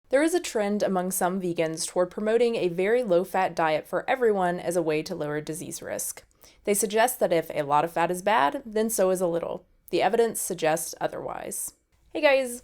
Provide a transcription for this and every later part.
There is a trend among some vegans toward promoting a very low-fat diet for everyone as a way to lower disease risk. They suggest that if a lot of fat is bad, then so is a little. The evidence suggests otherwise. Hey guys!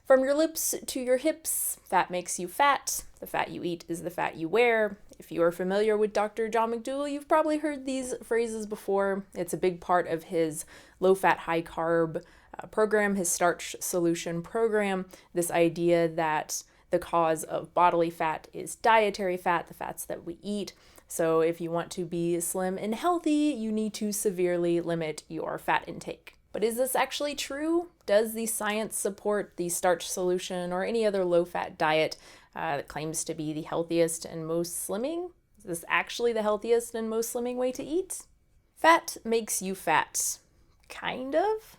From your lips to your hips, fat makes you fat. The fat you eat is the fat you wear. If you are familiar with Dr. John McDougall, you've probably heard these phrases before. It's a big part of his low-fat, high-carb program, his Starch Solution program, this idea that the cause of bodily fat is dietary fat, the fats that we eat. So if you want to be slim and healthy, you need to severely limit your fat intake. But is this actually true? Does the science support the Starch Solution or any other low-fat diet that claims to be the healthiest and most slimming? Is this actually the healthiest and most slimming way to eat? Fat makes you fat. Kind of?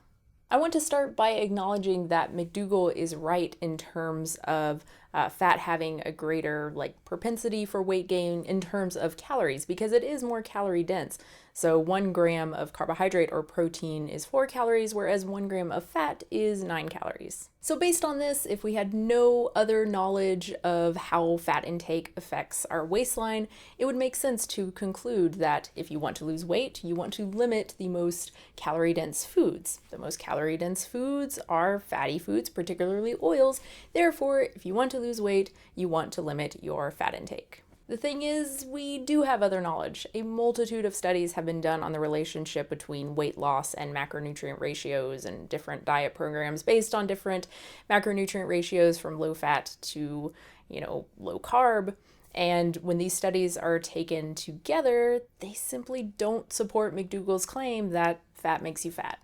I want to start by acknowledging that McDougall is right in terms of fat having a greater propensity for weight gain in terms of calories, because it is more calorie dense. So 1 gram of carbohydrate or protein is 4 calories, whereas 1 gram of fat is 9 calories. So based on this, if we had no other knowledge of how fat intake affects our waistline, it would make sense to conclude that if you want to lose weight, you want to limit the most calorie dense foods. The most calorie dense foods are fatty foods, particularly oils. Therefore, if you want to lose weight, you want to limit your fat intake. The thing is, we do have other knowledge. A multitude of studies have been done on the relationship between weight loss and macronutrient ratios and different diet programs based on different macronutrient ratios from low fat to, low carb. And when these studies are taken together, they simply don't support McDougall's claim that fat makes you fat.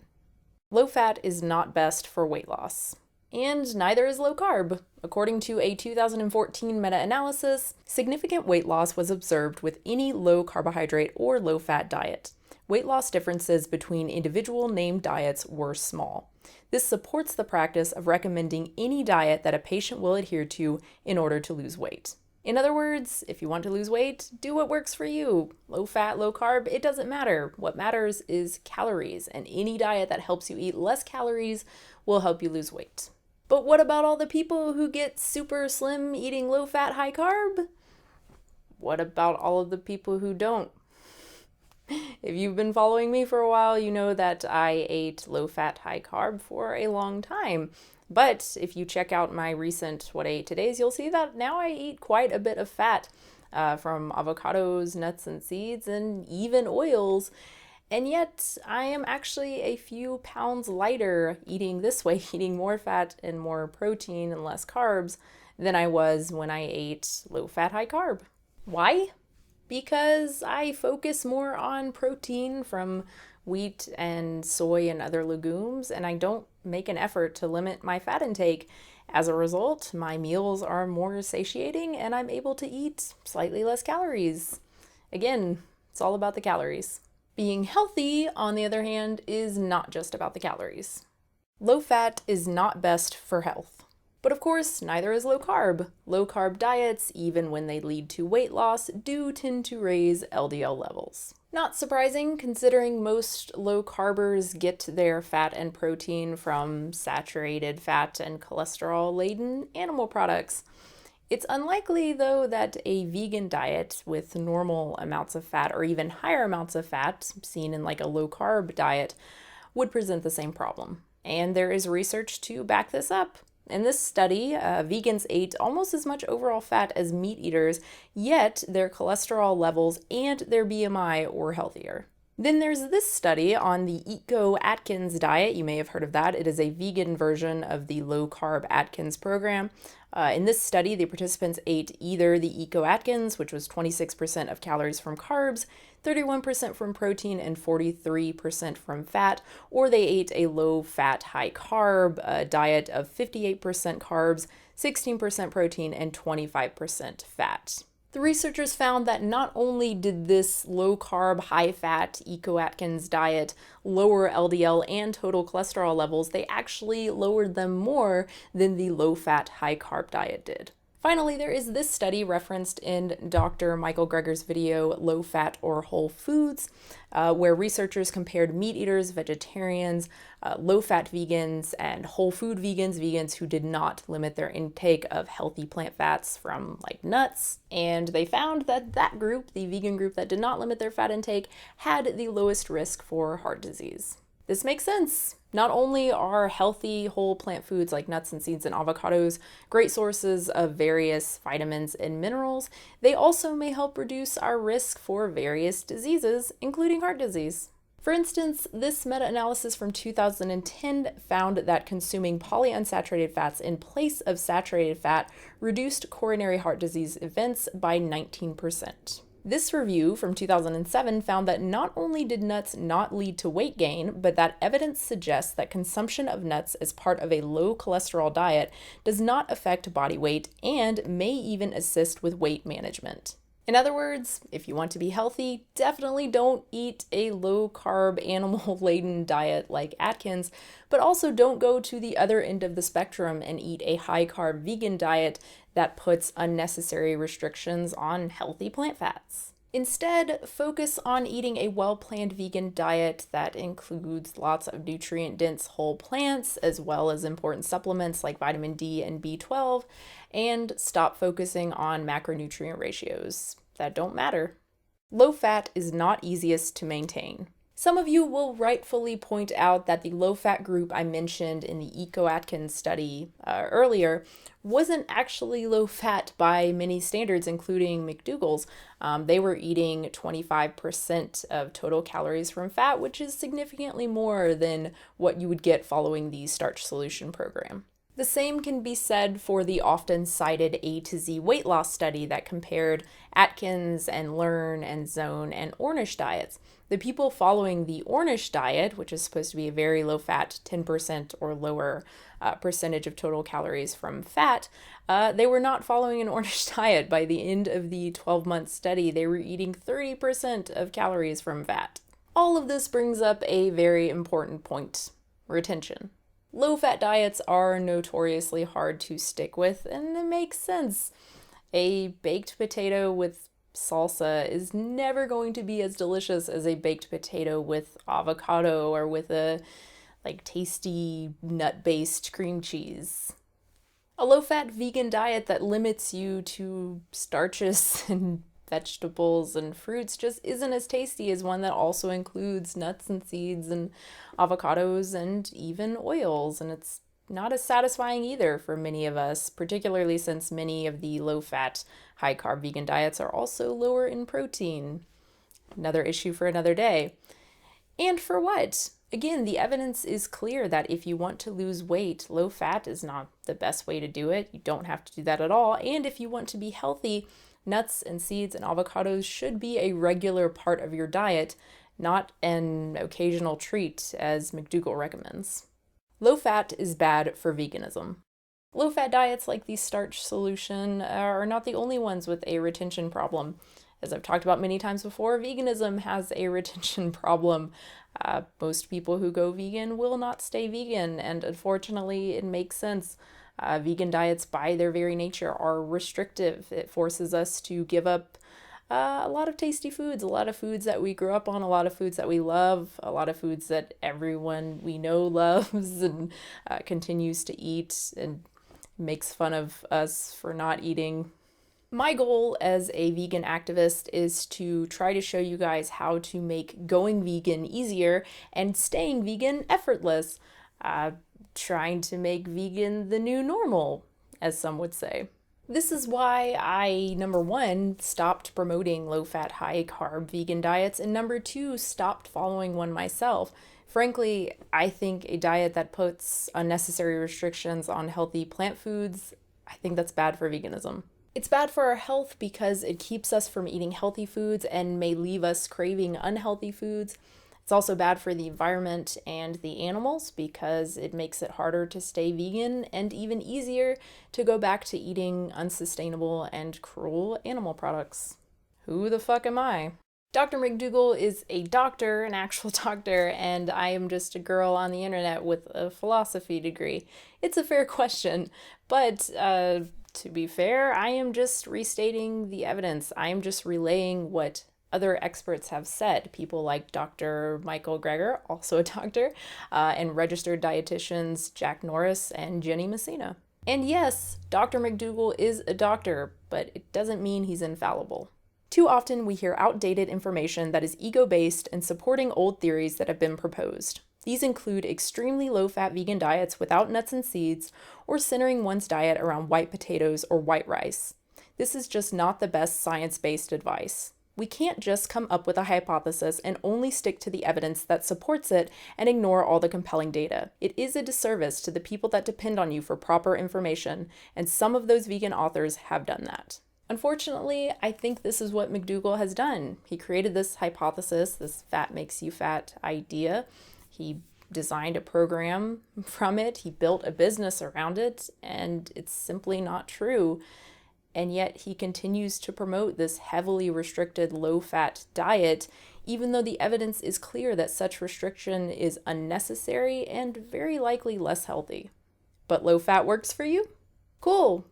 Low fat is not best for weight loss. And neither is low carb. According to a 2014 meta-analysis, significant weight loss was observed with any low carbohydrate or low fat diet. Weight loss differences between individual named diets were small. This supports the practice of recommending any diet that a patient will adhere to in order to lose weight. In other words, if you want to lose weight, do what works for you. Low fat, low carb, it doesn't matter. What matters is calories, and any diet that helps you eat less calories will help you lose weight. But what about all the people who get super slim eating low fat, high carb? What about all of the people who don't? If you've been following me for a while, you know that I ate low fat, high carb for a long time. But if you check out my recent What I Ate Today's, you'll see that now I eat quite a bit of fat from avocados, nuts and seeds, and even oils. And yet, I am actually a few pounds lighter eating this way, eating more fat and more protein and less carbs than I was when I ate low fat, high carb. Why? Because I focus more on protein from wheat and soy and other legumes, and I don't make an effort to limit my fat intake. As a result, my meals are more satiating and I'm able to eat slightly less calories. Again, it's all about the calories. Being healthy, on the other hand, is not just about the calories. Low fat is not best for health. But of course, neither is low carb. Low carb diets, even when they lead to weight loss, do tend to raise LDL levels. Not surprising, considering most low carbers get their fat and protein from saturated fat and cholesterol-laden animal products. It's unlikely, though, that a vegan diet with normal amounts of fat or even higher amounts of fat, seen in a low-carb diet, would present the same problem. And there is research to back this up. In this study, vegans ate almost as much overall fat as meat eaters, yet their cholesterol levels and their BMI were healthier. Then there's this study on the Eco-Atkins diet. You may have heard of that. It is a vegan version of the low-carb Atkins program. In this study, the participants ate either the Eco-Atkins, which was 26% of calories from carbs, 31% from protein, and 43% from fat, or they ate a low-fat, high-carb diet of 58% carbs, 16% protein, and 25% fat. The researchers found that not only did this low-carb, high-fat Eco-Atkins diet lower LDL and total cholesterol levels, they actually lowered them more than the low-fat, high-carb diet did. Finally, there is this study referenced in Dr. Michael Greger's video, Low Fat or Whole Foods, where researchers compared meat eaters, vegetarians, low-fat vegans, and whole food vegans, vegans who did not limit their intake of healthy plant fats from like nuts. And they found that that group, the vegan group that did not limit their fat intake, had the lowest risk for heart disease. This makes sense. Not only are healthy whole plant foods like nuts and seeds and avocados great sources of various vitamins and minerals, they also may help reduce our risk for various diseases, including heart disease. For instance, this meta-analysis from 2010 found that consuming polyunsaturated fats in place of saturated fat reduced coronary heart disease events by 19%. This review from 2007 found that not only did nuts not lead to weight gain, but that evidence suggests that consumption of nuts as part of a low cholesterol diet does not affect body weight and may even assist with weight management. In other words, if you want to be healthy, definitely don't eat a low-carb, animal-laden diet like Atkins, but also don't go to the other end of the spectrum and eat a high-carb vegan diet that puts unnecessary restrictions on healthy plant fats. Instead, focus on eating a well-planned vegan diet that includes lots of nutrient-dense whole plants, as well as important supplements like vitamin D and B12, and stop focusing on macronutrient ratios that don't matter. Low fat is not easiest to maintain. Some of you will rightfully point out that the low-fat group I mentioned in the Eco-Atkins study earlier wasn't actually low-fat by many standards, including McDougall's. They were eating 25% of total calories from fat, which is significantly more than what you would get following the Starch Solution program. The same can be said for the often cited A to Z weight loss study that compared Atkins and Learn and Zone and Ornish diets. The people following the Ornish diet, which is supposed to be a very low-fat, 10% or lower percentage of total calories from fat, they were not following an Ornish diet. By the end of the 12-month study, they were eating 30% of calories from fat. All of this brings up a very important point: retention. Low-fat diets are notoriously hard to stick with, and it makes sense. A baked potato with salsa is never going to be as delicious as a baked potato with avocado or with a tasty nut-based cream cheese. A low-fat vegan diet that limits you to starches and vegetables and fruits just isn't as tasty as one that also includes nuts and seeds and avocados and even oils, and it's not as satisfying either for many of us, particularly since many of the low-fat, high-carb vegan diets are also lower in protein. Another issue for another day. And for what? Again, the evidence is clear that if you want to lose weight, low-fat is not the best way to do it. You don't have to do that at all. And if you want to be healthy, nuts and seeds and avocados should be a regular part of your diet, not an occasional treat, as McDougall recommends. Low fat is bad for veganism. Low-fat diets like the Starch Solution are not the only ones with a retention problem. As I've talked about many times before, veganism has a retention problem. Most people who go vegan will not stay vegan, and unfortunately, it makes sense. Vegan diets, by their very nature, are restrictive. It forces us to give up a lot of tasty foods, a lot of foods that we grew up on, a lot of foods that we love, a lot of foods that everyone we know loves and continues to eat and makes fun of us for not eating. My goal as a vegan activist is to try to show you guys how to make going vegan easier and staying vegan effortless. Trying to make vegan the new normal, as some would say. This is why I, number one, stopped promoting low-fat, high-carb vegan diets, and number two, stopped following one myself. Frankly, I think a diet that puts unnecessary restrictions on healthy plant foods, I think that's bad for veganism. It's bad for our health because it keeps us from eating healthy foods and may leave us craving unhealthy foods. It's also bad for the environment and the animals because it makes it harder to stay vegan and even easier to go back to eating unsustainable and cruel animal products. Who the fuck am I? Dr. McDougall is a doctor, an actual doctor, and I am just a girl on the internet with a philosophy degree. It's a fair question, but To be fair, I am just restating the evidence. I am just relaying what other experts have said. People like Dr. Michael Greger, also a doctor, and registered dietitians Jack Norris and Jenny Messina. And yes, Dr. McDougall is a doctor, but it doesn't mean he's infallible. Too often we hear outdated information that is ego-based and supporting old theories that have been proposed. These include extremely low-fat vegan diets without nuts and seeds, or centering one's diet around white potatoes or white rice. This is just not the best science-based advice. We can't just come up with a hypothesis and only stick to the evidence that supports it and ignore all the compelling data. It is a disservice to the people that depend on you for proper information, and some of those vegan authors have done that. Unfortunately, I think this is what McDougall has done. He created this hypothesis, this fat makes you fat idea. He designed a program from it. He built a business around it, and it's simply not true. And yet he continues to promote this heavily restricted low-fat diet, even though the evidence is clear that such restriction is unnecessary and very likely less healthy. But low-fat works for you? Cool.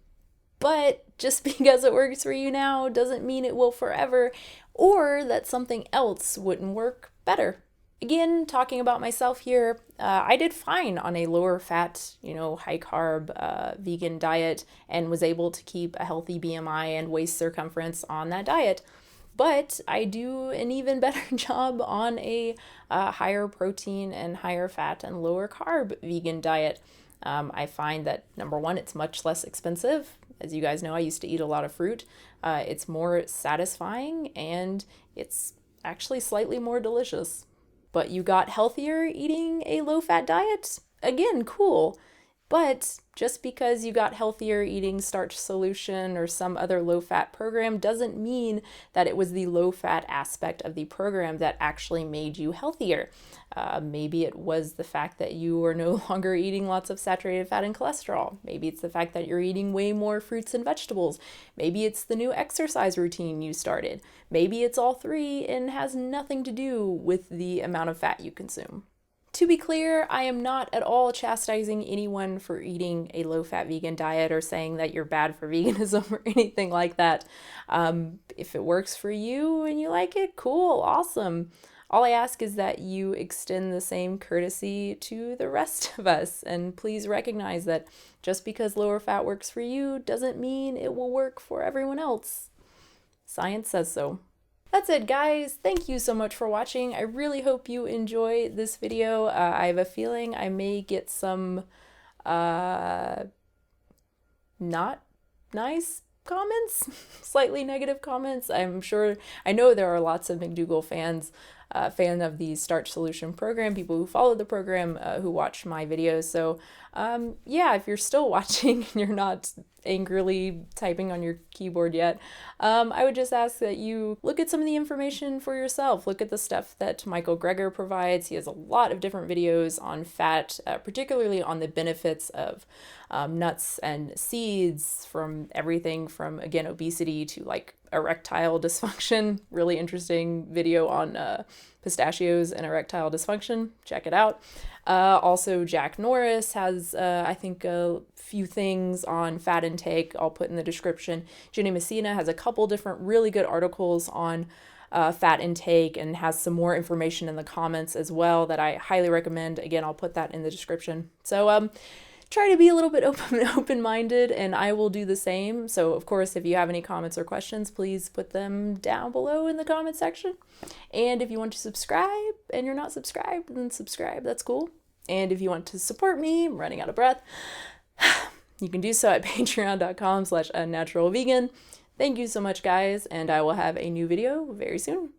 But just because it works for you now doesn't mean it will forever, or that something else wouldn't work better. Again, talking about myself here, I did fine on a lower fat, high carb vegan diet and was able to keep a healthy BMI and waist circumference on that diet. But I do an even better job on a higher protein and higher fat and lower carb vegan diet. I find that, number one, it's much less expensive. As you guys know, I used to eat a lot of fruit. It's more satisfying and it's actually slightly more delicious. But you got healthier eating a low-fat diet? Again, cool. But just because you got healthier eating Starch Solution or some other low-fat program doesn't mean that it was the low-fat aspect of the program that actually made you healthier. Maybe it was the fact that you are no longer eating lots of saturated fat and cholesterol. Maybe it's the fact that you're eating way more fruits and vegetables. Maybe it's the new exercise routine you started. Maybe it's all three and has nothing to do with the amount of fat you consume. To be clear, I am not at all chastising anyone for eating a low-fat vegan diet or saying that you're bad for veganism or anything like that. If it works for you and you like it, cool, awesome. All I ask is that you extend the same courtesy to the rest of us, and please recognize that just because lower fat works for you doesn't mean it will work for everyone else. Science says so. That's it, guys. Thank you so much for watching. I really hope you enjoy this video. I have a feeling I may get some not nice comments, slightly negative comments. I know there are lots of McDougall fans, fan of the Starch Solution program, people who follow the program, who watch my videos. So yeah, if you're still watching and you're not angrily typing on your keyboard yet, I would just ask that you look at some of the information for yourself. Look at the stuff that Michael Greger provides. He has a lot of different videos on fat, particularly on the benefits of nuts and seeds, from everything from, again, obesity to like erectile dysfunction. Really interesting video on pistachios and erectile dysfunction. Check it out. Also, Jack Norris has, I think, a few things on fat intake I'll put in the description. Jenny Messina has a couple different really good articles on fat intake and has some more information in the comments as well that I highly recommend. Again, I'll put that in the description. So try to be a little bit open-minded, and I will do the same. So, of course, if you have any comments or questions, please put them down below in the comment section. And if you want to subscribe and you're not subscribed, then subscribe. That's cool. And if you want to support me, I'm running out of breath, you can do so at patreon.com/unnaturalvegan. Thank you so much, guys, and I will have a new video very soon.